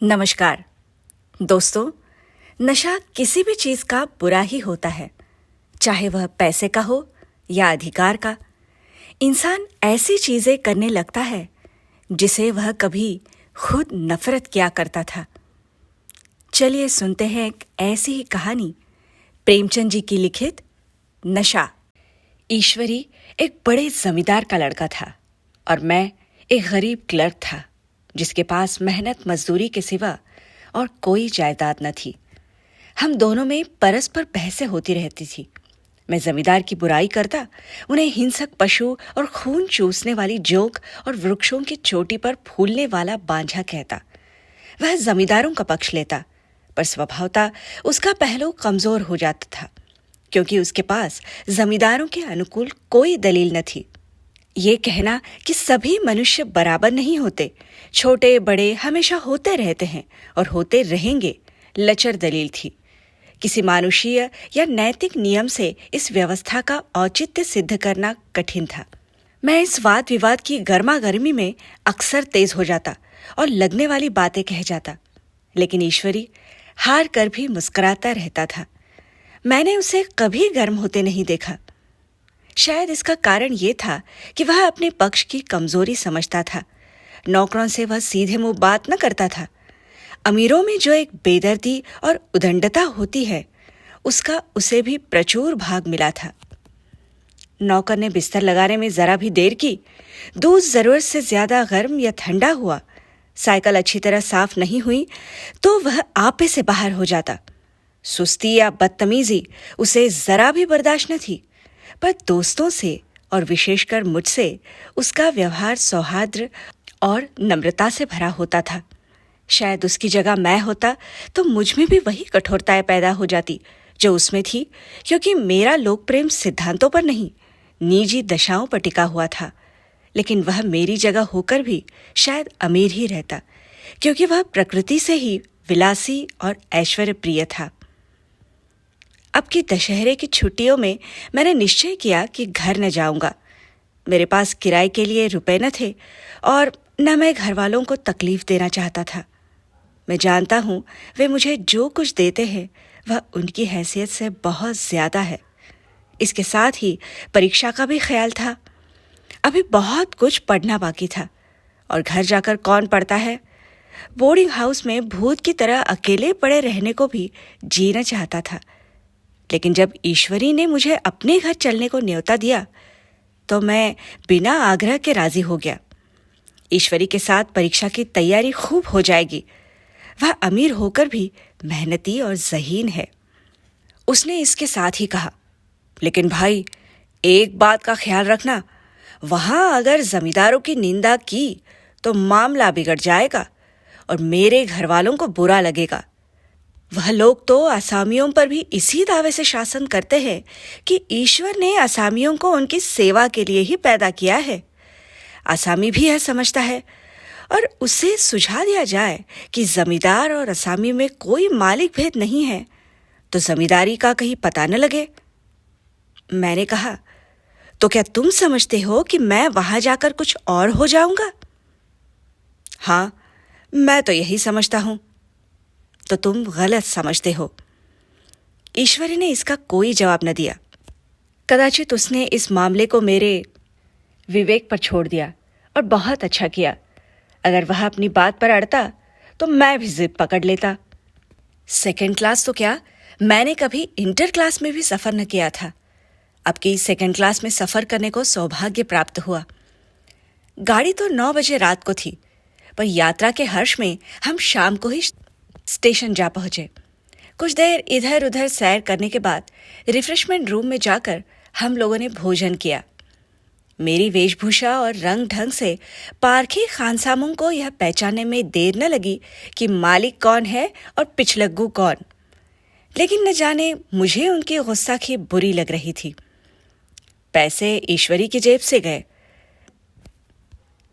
नमस्कार दोस्तों। नशा किसी भी चीज का बुरा ही होता है, चाहे वह पैसे का हो या अधिकार का। इंसान ऐसी चीजें करने लगता है जिसे वह कभी खुद नफरत किया करता था। चलिए सुनते हैं एक ऐसी ही कहानी, प्रेमचंद जी की लिखित नशा। ईश्वरी एक बड़े जमींदार का लड़का था और मैं एक गरीब क्लर्क था जिसके पास मेहनत मजदूरी के सिवा और कोई जायदाद न थी। हम दोनों में परस्पर बहसें होती रहती थी। मैं जमींदार की बुराई करता, उन्हें हिंसक पशु और खून चूसने वाली जोंक और वृक्षों की चोटी पर फूलने वाला बांझा कहता। वह जमींदारों का पक्ष लेता, पर स्वभावतः उसका पहलू कमजोर हो जाता था क्योंकि उसके पास जमींदारों के अनुकूल कोई दलील न थी। ये कहना कि सभी मनुष्य बराबर नहीं होते, छोटे बड़े हमेशा होते रहते हैं और होते रहेंगे, लचर दलील थी। किसी मानुषीय या नैतिक नियम से इस व्यवस्था का औचित्य सिद्ध करना कठिन था। मैं इस वाद विवाद की गर्मा गर्मी में अक्सर तेज हो जाता और लगने वाली बातें कह जाता, लेकिन ईश्वरी हार कर भी मुस्कुराता रहता था। मैंने उसे कभी गर्म होते नहीं देखा। शायद इसका कारण ये था कि वह अपने पक्ष की कमजोरी समझता था। नौकरों से वह सीधे मुंह बात न करता था। अमीरों में जो एक बेदर्दी और उदंडता होती है, उसका उसे भी प्रचुर भाग मिला था। नौकर ने बिस्तर लगाने में जरा भी देर की, दूध जरूरत से ज्यादा गर्म या ठंडा हुआ, साइकिल अच्छी तरह साफ नहीं हुई तो वह आपे से बाहर हो जाता। सुस्ती या बदतमीजी उसे जरा भी बर्दाश्त न थी, पर दोस्तों से और विशेषकर मुझसे उसका व्यवहार सौहार्द और नम्रता से भरा होता था। शायद उसकी जगह मैं होता तो मुझ में भी वही कठोरताएं पैदा हो जाती जो उसमें थी, क्योंकि मेरा लोक प्रेम सिद्धांतों पर नहीं, निजी दशाओं पर टिका हुआ था। लेकिन वह मेरी जगह होकर भी शायद अमीर ही रहता, क्योंकि वह प्रकृति से ही विलासी और ऐश्वर्य प्रिय था। अब की दशहरे की छुट्टियों में मैंने निश्चय किया कि घर न जाऊंगा। मेरे पास किराए के लिए रुपए न थे और न मैं घर वालों को तकलीफ देना चाहता था। मैं जानता हूं वे मुझे जो कुछ देते हैं वह उनकी हैसियत से बहुत ज्यादा है। इसके साथ ही परीक्षा का भी ख्याल था। अभी बहुत कुछ पढ़ना बाकी था और घर जाकर कौन पढ़ता है। बोर्डिंग हाउस में भूत की तरह अकेले पड़े रहने को भी जीना चाहता था। लेकिन जब ईश्वरी ने मुझे अपने घर चलने को न्योता दिया तो मैं बिना आग्रह के राजी हो गया। ईश्वरी के साथ परीक्षा की तैयारी खूब हो जाएगी। वह अमीर होकर भी मेहनती और ज़हीन है। उसने इसके साथ ही कहा, लेकिन भाई एक बात का ख्याल रखना, वहां अगर जमींदारों की निंदा की तो मामला बिगड़ जाएगा और मेरे घर वालों को बुरा लगेगा। वह लोग तो असामियों पर भी इसी दावे से शासन करते हैं कि ईश्वर ने असामियों को उनकी सेवा के लिए ही पैदा किया है। असामी भी यह समझता है और उसे सुझा दिया जाए कि जमींदार और असामी में कोई मालिक भेद नहीं है तो जमींदारी का कहीं पता न लगे। मैंने कहा, तो क्या तुम समझते हो कि मैं वहां जाकर कुछ और हो जाऊंगा? हाँ, मैं तो यही समझता हूं। तो तुम गलत समझते हो। ईश्वरी ने इसका कोई जवाब न दिया। कदाचित उसने इस मामले को मेरे विवेक पर छोड़ दिया और बहुत अच्छा किया। अगर वह अपनी बात पर अड़ता तो मैं भी जिद पकड़ लेता। सेकंड क्लास तो क्या, मैंने कभी इंटर क्लास में भी सफर न किया था। अब की सेकंड क्लास में सफर करने को सौभाग्य प्राप्त हुआ। गाड़ी तो 9 बजे रात को थी, पर यात्रा के हर्ष में हम शाम को ही स्टेशन जा पहुंचे। कुछ देर इधर उधर सैर करने के बाद रिफ्रेशमेंट रूम में जाकर हम लोगों ने भोजन किया। मेरी वेशभूषा और रंग ढंग से पारखी खानसामों को यह पहचानने में देर न लगी कि मालिक कौन है और पिछलग्गू कौन। लेकिन न जाने मुझे उनकी गुस्साखी बुरी लग रही थी। पैसे ईश्वरी की जेब से गए।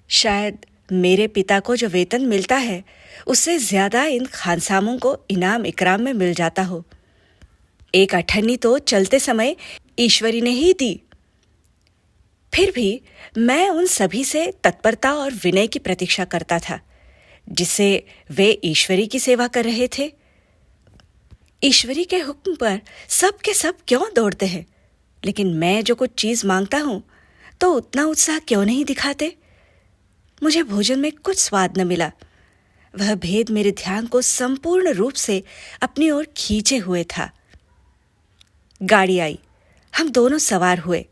शायद मेरे पिता को जो वेतन मिलता है उससे ज्यादा इन खानसामों को इनाम इकराम में मिल जाता हो। एक अठन्नी तो चलते समय ईश्वरी ने ही दी। फिर भी मैं उन सभी से तत्परता और विनय की प्रतीक्षा करता था, जिससे वे ईश्वरी की सेवा कर रहे थे। ईश्वरी के हुक्म पर सब के सब क्यों दौड़ते हैं, लेकिन मैं जो कुछ चीज मांगता हूं तो उतना उत्साह क्यों नहीं दिखाते। मुझे भोजन में कुछ स्वाद न मिला। वह भेद मेरे ध्यान को संपूर्ण रूप से अपनी ओर खींचे हुए था। गाड़ी आई, हम दोनों सवार हुए।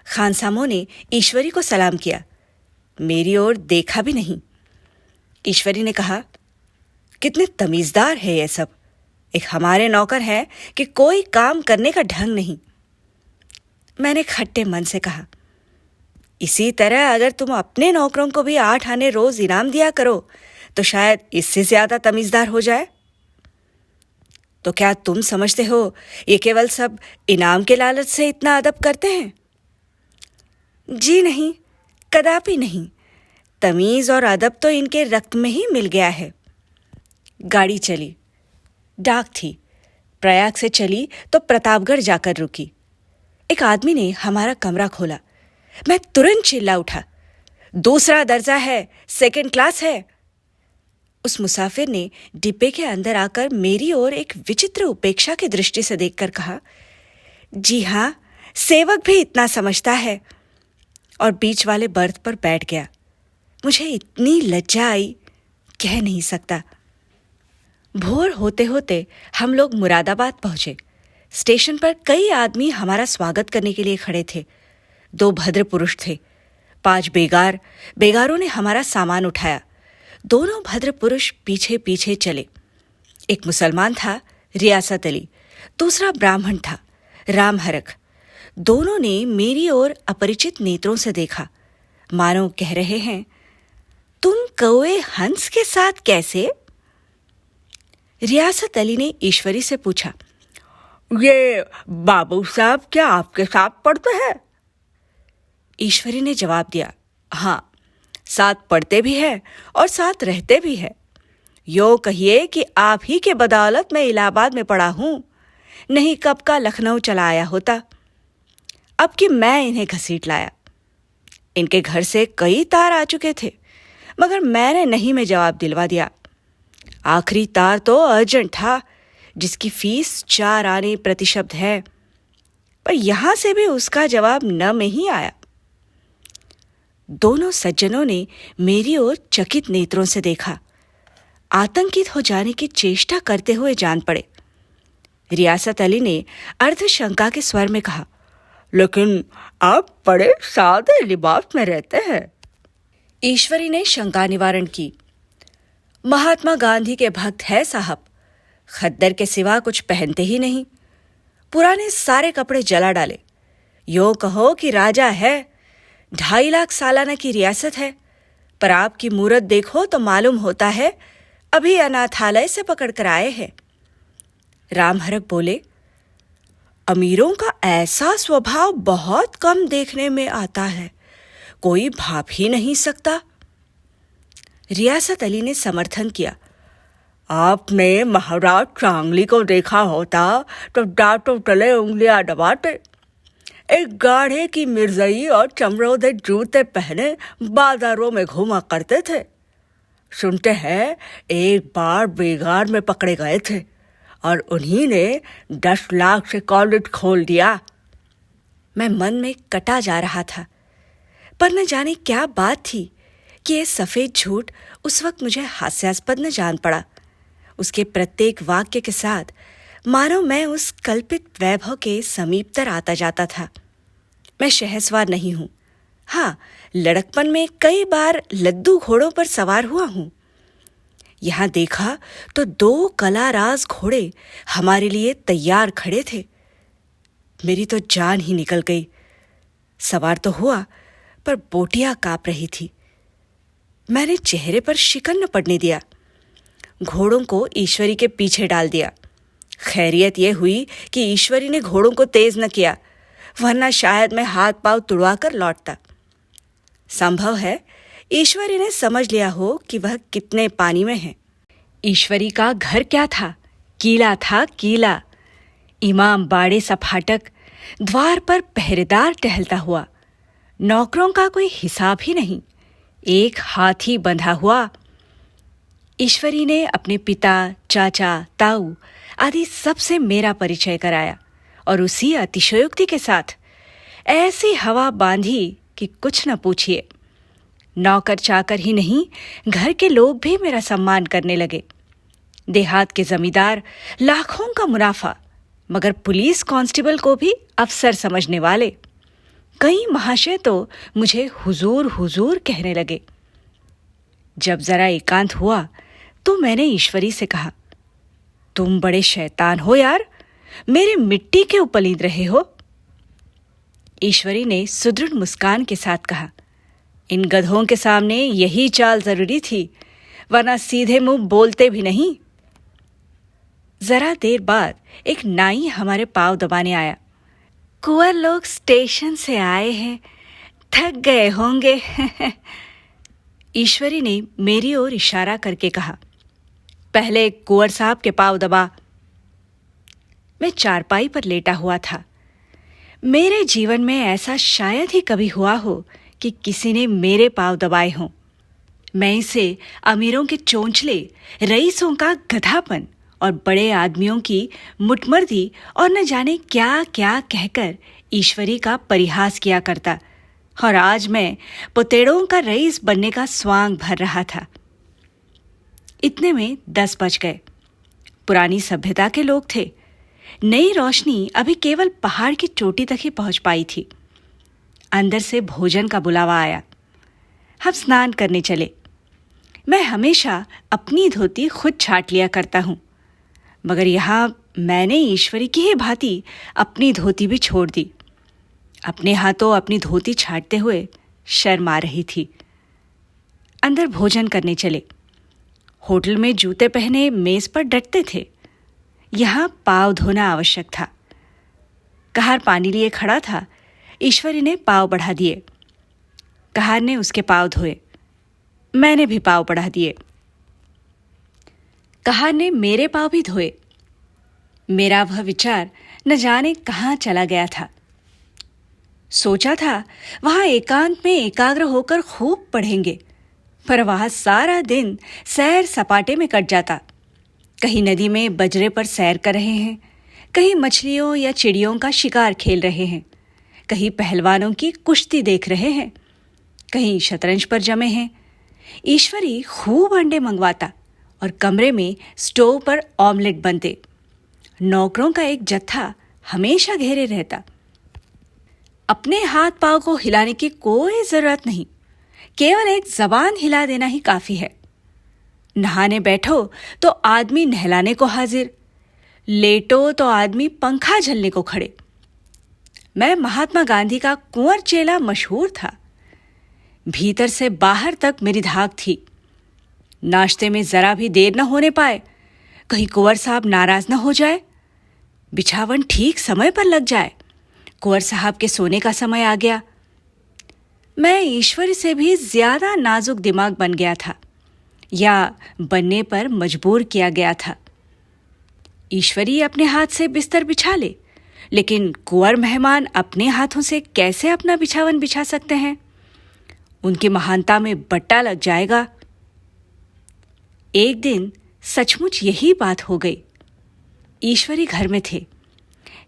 खानसामों ने ईश्वरी को सलाम किया, मेरी ओर देखा भी नहीं। ईश्वरी ने कहा, कितने तमीजदार है ये सब, एक हमारे नौकर है कि कोई काम करने का ढंग नहीं। मैंने खट्टे मन से कहा, इसी तरह अगर तुम अपने नौकरों को भी 8 आने रोज इनाम दिया करो तो शायद इससे ज्यादा तमीजदार हो जाए। तो क्या तुम समझते हो ये केवल सब इनाम के लालच से इतना अदब करते हैं? जी नहीं, कदापि नहीं। तमीज और अदब तो इनके रक्त में ही मिल गया है। गाड़ी चली। डाक थी। प्रयाग से चली तो प्रतापगढ़ जाकर रुकी। एक आदमी ने हमारा कमरा खोला। मैं तुरंत चिल्ला उठा, दूसरा दर्जा है, सेकंड क्लास है। उस मुसाफिर ने डिब्बे के अंदर आकर मेरी ओर एक विचित्र उपेक्षा की दृष्टि से देखकर कहा, जी हाँ, सेवक भी इतना समझता है, और बीच वाले बर्थ पर बैठ गया। मुझे इतनी लज्जा आई, कह नहीं सकता। भोर होते होते हम लोग मुरादाबाद पहुंचे। स्टेशन पर कई आदमी हमारा स्वागत करने के लिए खड़े थे। 2 भद्र पुरुष थे। 5 बेगारों ने हमारा सामान उठाया। दोनों भद्र पुरुष पीछे पीछे चले। एक मुसलमान था, रियासत अली, दूसरा ब्राह्मण था, राम हरख। दोनों ने मेरी ओर अपरिचित नेत्रों से देखा, मानो कह रहे हैं, तुम कौए हंस के साथ कैसे? रियासत अली ने ईश्वरी से पूछा, ये बाबू साहब क्या आपके साथ पढ़ते हैं? ईश्वरी ने जवाब दिया, हाँ, साथ पढ़ते भी है और साथ रहते भी है। यो कहिए कि आप ही के बदौलत मैं इलाहाबाद में पढ़ा हूं, नहीं कब का लखनऊ चला आया होता। अब कि मैं इन्हें घसीट लाया। इनके घर से कई तार आ चुके थे, मगर मैंने नहीं में जवाब दिलवा दिया। आखिरी तार तो अर्जेंट था, जिसकी फीस 4 आने प्रति शब्द है, पर यहां से भी उसका जवाब न में ही आया। दोनों सज्जनों ने मेरी ओर चकित नेत्रों से देखा, आतंकित हो जाने की चेष्टा करते हुए जान पड़े। रियासत अली ने अर्धशंका के स्वर में कहा, लेकिन आप बड़े सादे लिबास में रहते हैं। ईश्वरी ने शंका निवारण की, महात्मा गांधी के भक्त है साहब, खद्दर के सिवा कुछ पहनते ही नहीं। पुराने सारे कपड़े जला डाले। यो कहो कि राजा है, 2.5 लाख सालाना की रियासत है, पर आपकी मूरत देखो तो मालूम होता है अभी अनाथालय से पकड़ कर आए हैं। राम हरख बोले, अमीरों का ऐसा स्वभाव बहुत कम देखने में आता है, कोई भाप ही नहीं सकता। रियासत अली ने समर्थन किया, आपने महाराज चांगली को देखा होता तो दांतों तले उंगलियां दबाते। एक गाढ़े की मिर्जई और चमड़ोदे जूते पहने बाजारों में घूमा करते थे। सुनते हैं एक बार बेगार में पकड़े गए थे और उन्हीं ने 10 लाख से कॉलेज खोल दिया। मैं मन में कटा जा रहा था, पर न जाने क्या बात थी कि ये सफेद झूठ उस वक्त मुझे हास्यास्पद न जान पड़ा। उसके प्रत्येक वाक्य के साथ मानो मैं उस कल्पित वैभव के समीपतर आता जाता था। मैं शहसवार नहीं हूं। हाँ, लड़कपन में कई बार लद्दू घोड़ों पर सवार हुआ हूं। यहां देखा तो 2 कलाराज घोड़े हमारे लिए तैयार खड़े थे। मेरी तो जान ही निकल गई। सवार तो हुआ, पर बोटियां कांप रही थी। मैंने चेहरे पर शिकन न पड़ने दिया। घोड़ों को ईश्वरी के पीछे डाल दिया। खैरियत यह हुई कि ईश्वरी ने घोड़ों को तेज न किया, वरना शायद मैं हाथ पांव तुड़वा कर लौटता। संभव है ईश्वरी ने समझ लिया हो कि वह कितने पानी में है। ईश्वरी का घर क्या था? कीला था, कीला। इमाम बाड़े सा फाटक, द्वार पर पहरेदार टहलता हुआ, नौकरों का कोई हिसाब ही नहीं, एक हाथी बंधा हुआ। ईश्वरी ने अपने पिता, चाचा, ताऊ आदि सबसे मेरा परिचय कराया और उसी अतिशयोक्ति के साथ ऐसी हवा बांधी कि कुछ न पूछिए। नौकर चाकर ही नहीं, घर के लोग भी मेरा सम्मान करने लगे। देहात के जमींदार लाखों का मुनाफा, मगर पुलिस कांस्टेबल को भी अफसर समझने वाले। कई महाशय तो मुझे हुजूर हुजूर कहने लगे। जब जरा एकांत हुआ तो मैंने ईश्वरी से कहा, तुम बड़े शैतान हो यार, मेरी मिट्टी के उपलीद रहे हो। ईश्वरी ने सुदृढ़ मुस्कान के साथ कहा, इन गधों के सामने यही चाल जरूरी थी, वरना सीधे मुंह बोलते भी नहीं। जरा देर बाद एक नाई हमारे पांव दबाने आया। कुंवर लोग स्टेशन से आए हैं, थक गए होंगे। ईश्वरी ने मेरी ओर इशारा करके कहा, पहले कुंवर साहब के पांव दबा। मैं चारपाई पर लेटा हुआ था। मेरे जीवन में ऐसा शायद ही कभी हुआ हो कि किसी ने मेरे पांव दबाए हों। मैं इसे अमीरों के चोंचले, रईसों का गधापन और बड़े आदमियों की मुटमर्दी और न जाने क्या क्या कहकर ईश्वरी का परिहास किया करता, और आज मैं पुतेड़ों का रईस बनने का स्वांग भर रहा था। इतने में 10 बज गए। पुरानी सभ्यता के लोग थे। नई रोशनी अभी केवल पहाड़ की चोटी तक ही पहुंच पाई थी। अंदर से भोजन का बुलावा आया। हम स्नान करने चले। मैं हमेशा अपनी धोती खुद छाट लिया करता हूं, मगर यहां मैंने ईश्वरी की ही भांति अपनी धोती भी छोड़ दी। अपने हाथों अपनी धोती छाटते हुए शर्म आ रही थी। अंदर भोजन करने चले। होटल में जूते पहने मेज पर डटते थे। यहां पाँव धोना आवश्यक था। कहार पानी लिए खड़ा था। ईश्वरी ने पाँव बढ़ा दिए। कहार ने उसके पाँव धोए। मैंने भी पाँव बढ़ा दिए। कहार ने मेरे पाँव भी धोए। मेरा वह विचार न जाने कहाँ चला गया था। सोचा था वहां एकांत में एकाग्र होकर खूब पढ़ेंगे, पर वहां सारा दिन सैर सपाटे में कट जाता। कहीं नदी में बजरे पर सैर कर रहे हैं, कहीं मछलियों या चिड़ियों का शिकार खेल रहे हैं, कहीं पहलवानों की कुश्ती देख रहे हैं, कहीं शतरंज पर जमे हैं। ईश्वरी खूब अंडे मंगवाता और कमरे में स्टोव पर ऑमलेट बनते। नौकरों का एक जत्था हमेशा घेरे रहता। अपने हाथ पांव को हिलाने की कोई जरूरत नहीं, केवल एक जबान हिला देना ही काफी है। नहाने बैठो तो आदमी नहलाने को हाजिर, लेटो तो आदमी पंखा झलने को खड़े। मैं महात्मा गांधी का कुंवर चेला मशहूर था। भीतर से बाहर तक मेरी धाक थी। नाश्ते में जरा भी देर न होने पाए, कहीं कुंवर साहब नाराज न हो जाए, बिछावन ठीक समय पर लग जाए, कुंवर साहब के सोने का समय आ गया। मैं ईश्वरी से भी ज्यादा नाजुक दिमाग बन गया था, या बनने पर मजबूर किया गया था। ईश्वरी अपने हाथ से बिस्तर बिछा ले, लेकिन कुंवर मेहमान अपने हाथों से कैसे अपना बिछावन बिछा सकते हैं? उनकी महानता में बट्टा लग जाएगा। एक दिन सचमुच यही बात हो गई। ईश्वरी घर में थे।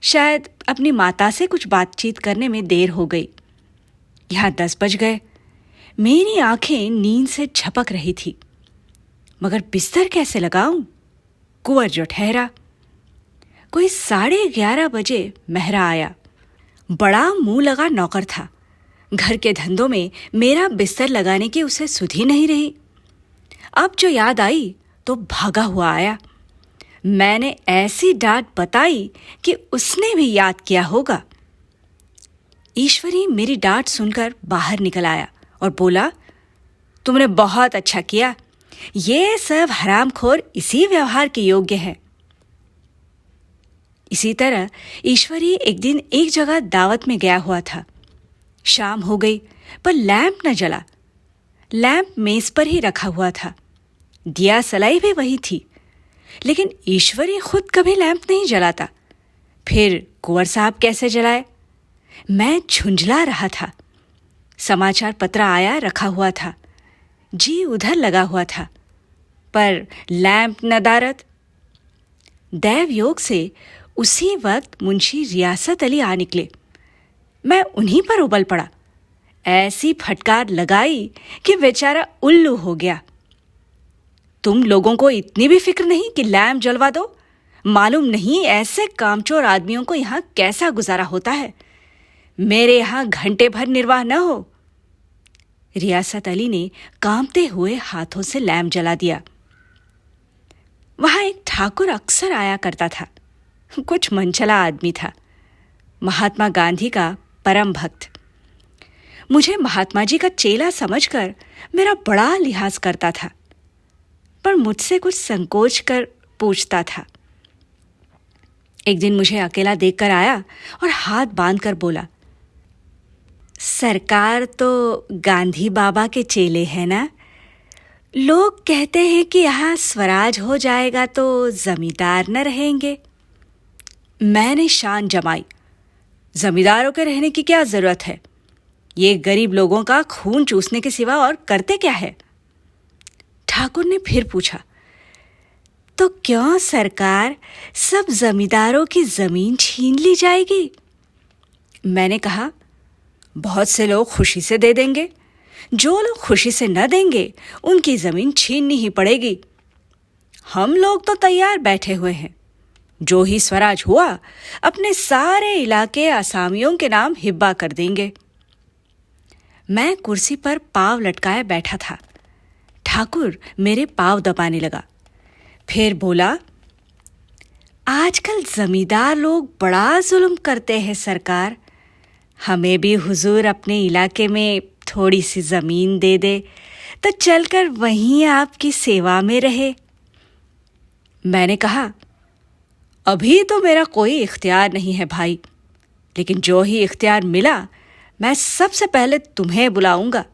शायद अपनी माता से कुछ बातचीत करने में देर हो गई। यहां 10 बज गए। मेरी आंखें नींद से झपक रही थी, मगर बिस्तर कैसे लगाऊं? कुंवर जो ठहरा। कोई 11:30 बजे मेहरा आया। बड़ा मुंह लगा नौकर था। घर के धंधों में मेरा बिस्तर लगाने की उसे सुधि नहीं रही। अब जो याद आई तो भागा हुआ आया। मैंने ऐसी डांट बताई कि उसने भी याद किया होगा। ईश्वरी मेरी डांट सुनकर बाहर निकल आया और बोला, तुमने बहुत अच्छा किया। ये सब हरामखोर इसी व्यवहार के योग्य हैं। इसी तरह ईश्वरी एक दिन एक जगह दावत में गया हुआ था। शाम हो गई, पर लैंप न जला। लैंप मेज पर ही रखा हुआ था। दिया सलाई भी वही थी, लेकिन ईश्वरी खुद कभी लैंप नहीं जलाता। फिर कुंवर साहब कैसे जलाए? मैं झुंझला रहा था। समाचार पत्र आया रखा हुआ था। जी उधर लगा हुआ था, पर लैंप नदारद। दैव योग से उसी वक्त मुंशी रियासत अली आ निकले। मैं उन्हीं पर उबल पड़ा। ऐसी फटकार लगाई कि बेचारा उल्लू हो गया। तुम लोगों को इतनी भी फिक्र नहीं कि लैंप जलवा दो? मालूम नहीं ऐसे कामचोर आदमियों को यहाँ कैसा गुजारा होता है। मेरे यहाँ घंटे भर निर्वाह न हो। रियासत अली ने कांपते हुए हाथों से लैंप जला दिया। वहां एक ठाकुर अक्सर आया करता था। कुछ मनचला आदमी था, महात्मा गांधी का परम भक्त। मुझे महात्मा जी का चेला समझकर मेरा बड़ा लिहाज करता था, पर मुझसे कुछ संकोच कर पूछता था। एक दिन मुझे अकेला देखकर आया और हाथ बांधकर बोला, सरकार तो गांधी बाबा के चेले हैं ना? लोग कहते हैं कि यहाँ स्वराज हो जाएगा तो जमींदार न रहेंगे। मैंने शान जमाई, जमींदारों के रहने की क्या जरूरत है? ये गरीब लोगों का खून चूसने के सिवा और करते क्या है? ठाकुर ने फिर पूछा, तो क्यों सरकार सब जमींदारों की जमीन छीन ली जाएगी? मैंने कहा, बहुत से लोग खुशी से दे देंगे। जो लोग खुशी से न देंगे उनकी जमीन छीननी ही पड़ेगी। हम लोग तो तैयार बैठे हुए हैं। जो ही स्वराज हुआ अपने सारे इलाके असामियों के नाम हिब्बा कर देंगे। मैं कुर्सी पर पांव लटकाए बैठा था। ठाकुर मेरे पांव दबाने लगा। फिर बोला, आजकल जमींदार लोग बड़ा जुल्म करते हैं सरकार। हमें भी हुजूर अपने इलाके में थोड़ी सी जमीन दे दे तो चलकर वहीं आपकी सेवा में रहे। मैंने कहा, अभी तो मेरा कोई इख्तियार नहीं है भाई, लेकिन जो ही इख्तियार मिला मैं सबसे पहले तुम्हें बुलाऊंगा।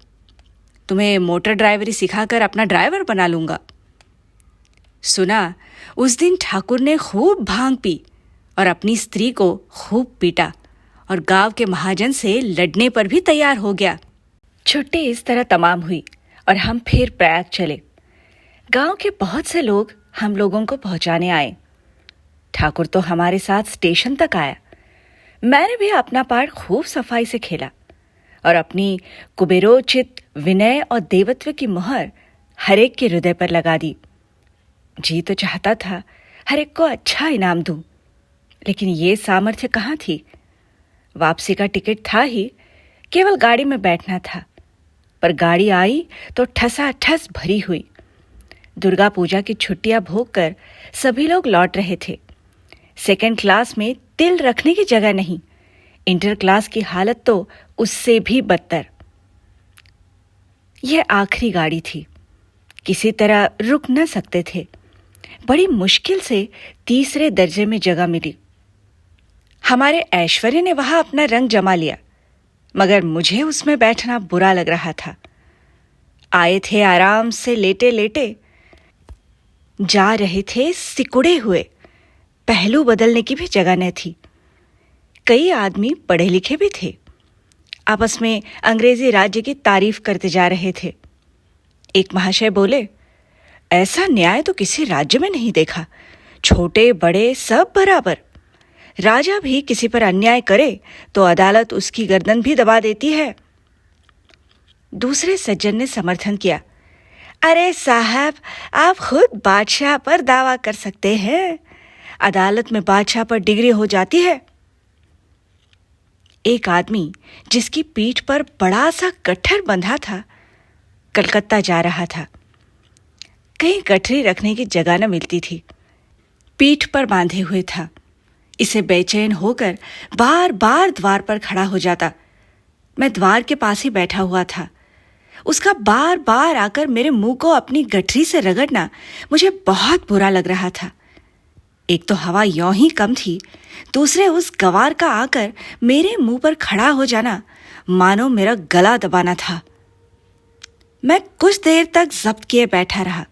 तुम्हें मोटर ड्राइवरी सिखाकर अपना ड्राइवर बना लूंगा। सुना, उस दिन ठाकुर ने खूब भांग पी और अपनी स्त्री को खूब पीटा और गांव के महाजन से लड़ने पर भी तैयार हो गया। छुट्टी इस तरह तमाम हुई और हम फिर प्रयाग चले। गांव के बहुत से लोग हम लोगों को पहुंचाने आए। ठाकुर तो हमारे साथ स्टेशन तक आया। मैंने भी अपना पार्ट खूब सफाई से खेला और अपनी कुबेरोचित विनय और देवत्व की मुहर हर एक के हृदय पर लगा दी। जी तो चाहता था हर एक को अच्छा इनाम दूं, लेकिन ये सामर्थ्य कहाँ थी। वापसी का टिकट था ही, केवल गाड़ी में बैठना था। पर गाड़ी आई तो ठसाठस भरी हुई। दुर्गा पूजा की छुट्टियां भोगकर सभी लोग लौट रहे थे। सेकंड क्लास में तिल रखने की जगह नहीं। इंटर क्लास की हालत तो उससे भी बदतर। यह आखिरी गाड़ी थी। किसी तरह रुक न सकते थे। बड़ी मुश्किल से तीसरे दर्जे में जगह मिली। हमारे ऐश्वर्य ने वहां अपना रंग जमा लिया, मगर मुझे उसमें बैठना बुरा लग रहा था। आए थे आराम से लेटे लेटे, जा रहे थे सिकुड़े हुए। पहलू बदलने की भी जगह न थी। कई आदमी पढ़े लिखे भी थे। आपस में अंग्रेजी राज्य की तारीफ करते जा रहे थे। एक महाशय बोले, ऐसा न्याय तो किसी राज्य में नहीं देखा। छोटे बड़े सब बराबर। राजा भी किसी पर अन्याय करे तो अदालत उसकी गर्दन भी दबा देती है। दूसरे सज्जन ने समर्थन किया, अरे साहब, आप खुद बादशाह पर दावा कर सकते हैं। अदालत में बादशाह पर डिग्री हो जाती है। एक आदमी जिसकी पीठ पर बड़ा सा गट्ठर बंधा था, कलकत्ता जा रहा था। कहीं गठरी रखने की जगह न मिलती थी। पीठ पर बांधे हुए था। इसे बेचैन होकर बार बार द्वार पर खड़ा हो जाता। मैं द्वार के पास ही बैठा हुआ था। उसका बार बार आकर मेरे मुंह को अपनी गठरी से रगड़ना मुझे बहुत बुरा लग रहा था। एक तो हवा यों ही कम थी, दूसरे उस गवार का आकर मेरे मुंह पर खड़ा हो जाना मानो मेरा गला दबाना था। मैं कुछ देर तक जब्त किए बैठा रहा।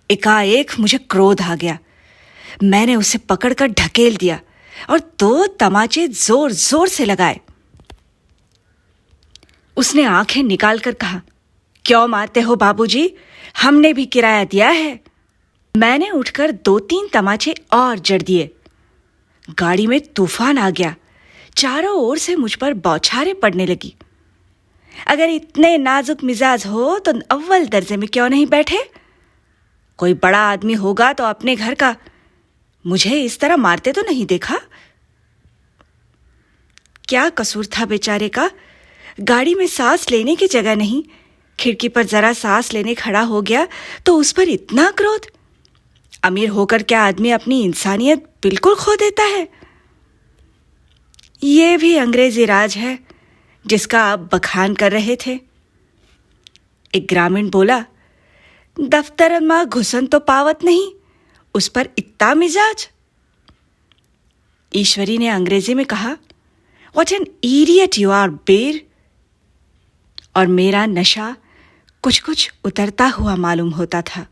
एकाएक मुझे क्रोध आ गया। मैंने उसे पकड़कर ढकेल दिया और 2 तमाचे जोर जोर से लगाए। उसने आंखें निकालकर कहा, क्यों मारते हो बाबूजी? हमने भी किराया दिया है। मैंने उठकर 2-3 तमाचे और जड़ दिए। गाड़ी में तूफान आ गया। चारों ओर से मुझ पर बौछारें पड़ने लगी। अगर इतने नाजुक मिजाज हो तो अव्वल दर्जे में क्यों नहीं बैठे? कोई बड़ा आदमी होगा तो अपने घर का। मुझे इस तरह मारते तो नहीं देखा। क्या कसूर था बेचारे का? गाड़ी में सांस लेने की जगह नहीं। खिड़की पर जरा सांस लेने खड़ा हो गया तो उस पर इतना क्रोध। अमीर होकर क्या आदमी अपनी इंसानियत बिल्कुल खो देता है? ये भी अंग्रेजी राज है जिसका आप बखान कर रहे थे। एक ग्रामीण बोला, दफ्तर में घुसन तो पावत नहीं, उस पर इतना मिजाज। ईश्वरी ने अंग्रेजी में कहा, what an idiot you are बेर। और मेरा नशा कुछ कुछ उतरता हुआ मालूम होता था।